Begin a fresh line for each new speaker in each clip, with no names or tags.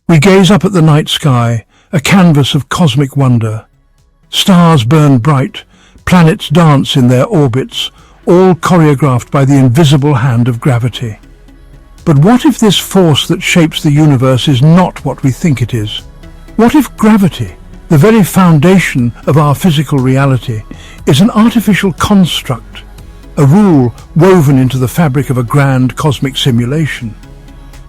We gaze up at the night sky, a canvas of cosmic wonder. Stars burn bright, planets dance in their orbits, all choreographed by the invisible hand of gravity. But what if this force that shapes the universe is not what we think it is? What if gravity, the very foundation of our physical reality, is an artificial construct, a rule woven into the fabric of a grand cosmic simulation?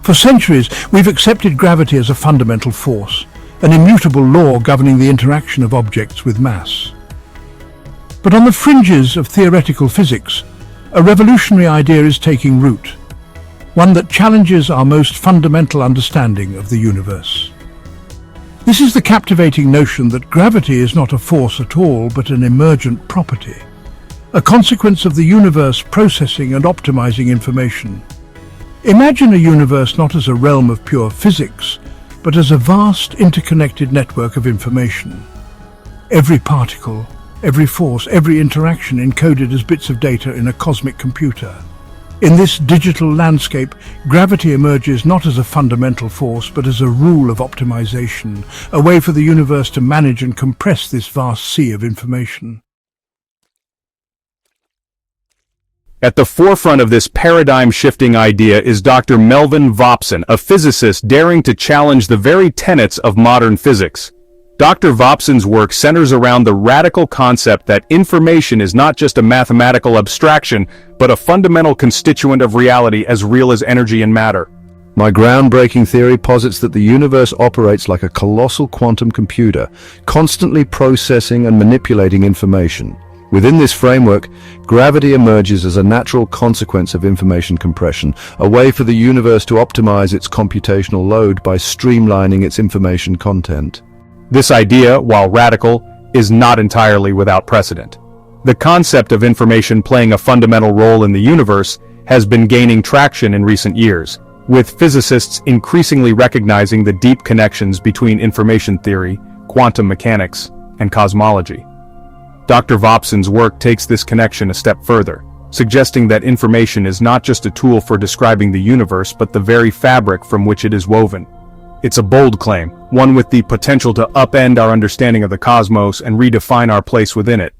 For centuries, we've accepted gravity as a fundamental force, an immutable law governing the interaction of objects with mass. But on the fringes of theoretical physics, a revolutionary idea is taking root, one that challenges our most fundamental understanding of the universe. This is the captivating notion that gravity is not a force at all, but an emergent property, a consequence of the universe processing and optimizing information. Imagine a universe not as a realm of pure physics, but as a vast interconnected network of information. Every particle, every force, every interaction encoded as bits of data in a cosmic computer. In this digital landscape, gravity emerges not as a fundamental force, but as a rule of optimization, a way for the universe to manage and compress this vast sea of information.
At the forefront of this paradigm-shifting idea is Dr. Melvin Vopson, a physicist daring to challenge the very tenets of modern physics. Dr. Vopson's work centers around the radical concept that information is not just a mathematical abstraction, but a fundamental constituent of reality as real as energy and matter.
My groundbreaking theory posits that the universe operates like a colossal quantum computer, constantly processing and manipulating information. Within this framework, gravity emerges as a natural consequence of information compression, a way for the universe to optimize its computational load by streamlining its information content.
This idea, while radical, is not entirely without precedent. The concept of information playing a fundamental role in the universe has been gaining traction in recent years, with physicists increasingly recognizing the deep connections between information theory, quantum mechanics, and cosmology. Dr. Vopson's work takes this connection a step further, suggesting that information is not just a tool for describing the universe but the very fabric from which it is woven. It's a bold claim, one with the potential to upend our understanding of the cosmos and redefine our place within it.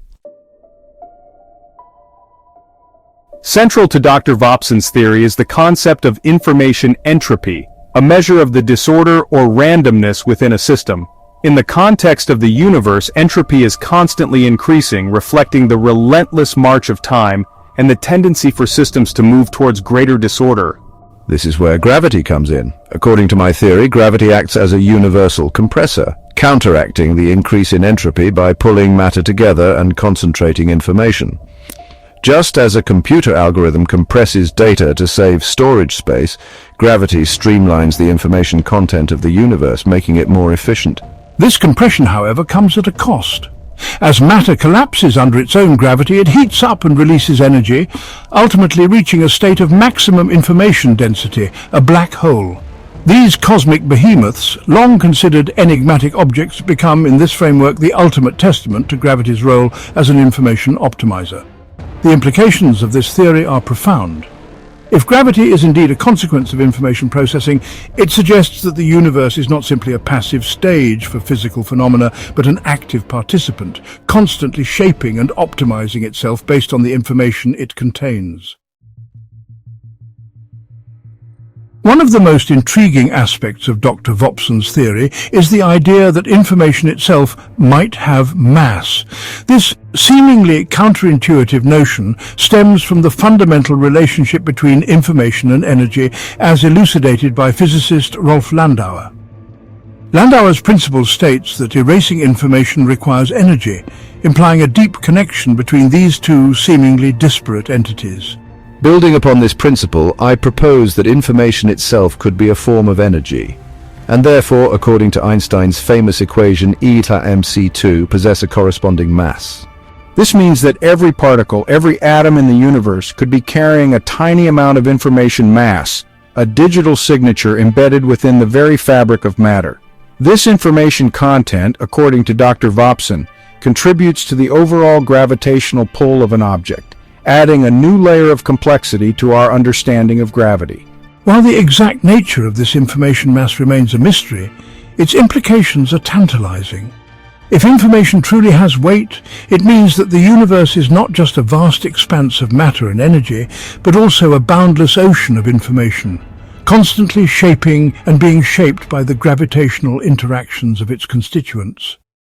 Central to Dr. Vopson's theory is the concept of information entropy, a measure of the disorder or randomness within a system. In the context of the universe, entropy is constantly increasing, reflecting the relentless march of time and the tendency for systems to move towards greater disorder.
This is where gravity comes in. According to my theory, gravity acts as a universal compressor, counteracting the increase in entropy by pulling matter together and concentrating information. Just as a computer algorithm compresses data to save storage space, gravity streamlines the information content of the universe, making it more efficient.
This compression, however, comes at a cost. As matter collapses under its own gravity, it heats up and releases energy, ultimately reaching a state of maximum information density, a black hole. These cosmic behemoths, long considered enigmatic objects, become, in this framework, the ultimate testament to gravity's role as an information optimizer. The implications of this theory are profound. If gravity is indeed a consequence of information processing, it suggests that the universe is not simply a passive stage for physical phenomena, but an active participant, constantly shaping and optimizing itself based on the information it contains. One of the most intriguing aspects of Dr. Vopson's theory is the idea that information itself might have mass. This seemingly counterintuitive notion stems from the fundamental relationship between information and energy as elucidated by physicist Rolf Landauer. Landauer's principle states that erasing information requires energy, implying a deep connection between these two seemingly disparate entities.
Building upon this principle, I propose that information itself could be a form of energy, and therefore, according to Einstein's famous equation eta mc2, possess a corresponding mass.
This means that every particle, every atom in the universe could be carrying a tiny amount of information mass, a digital signature embedded within the very fabric of matter. This information content, according to Dr. Vopson, contributes to the overall gravitational pull of an object, adding a new layer of complexity to our understanding of gravity.
While the exact nature of this information mass remains a mystery, its implications are tantalizing. If information truly has weight, it means that the universe is not just a vast expanse of matter and energy, but also a boundless ocean of information, constantly shaping and being shaped by the gravitational interactions of its constituents.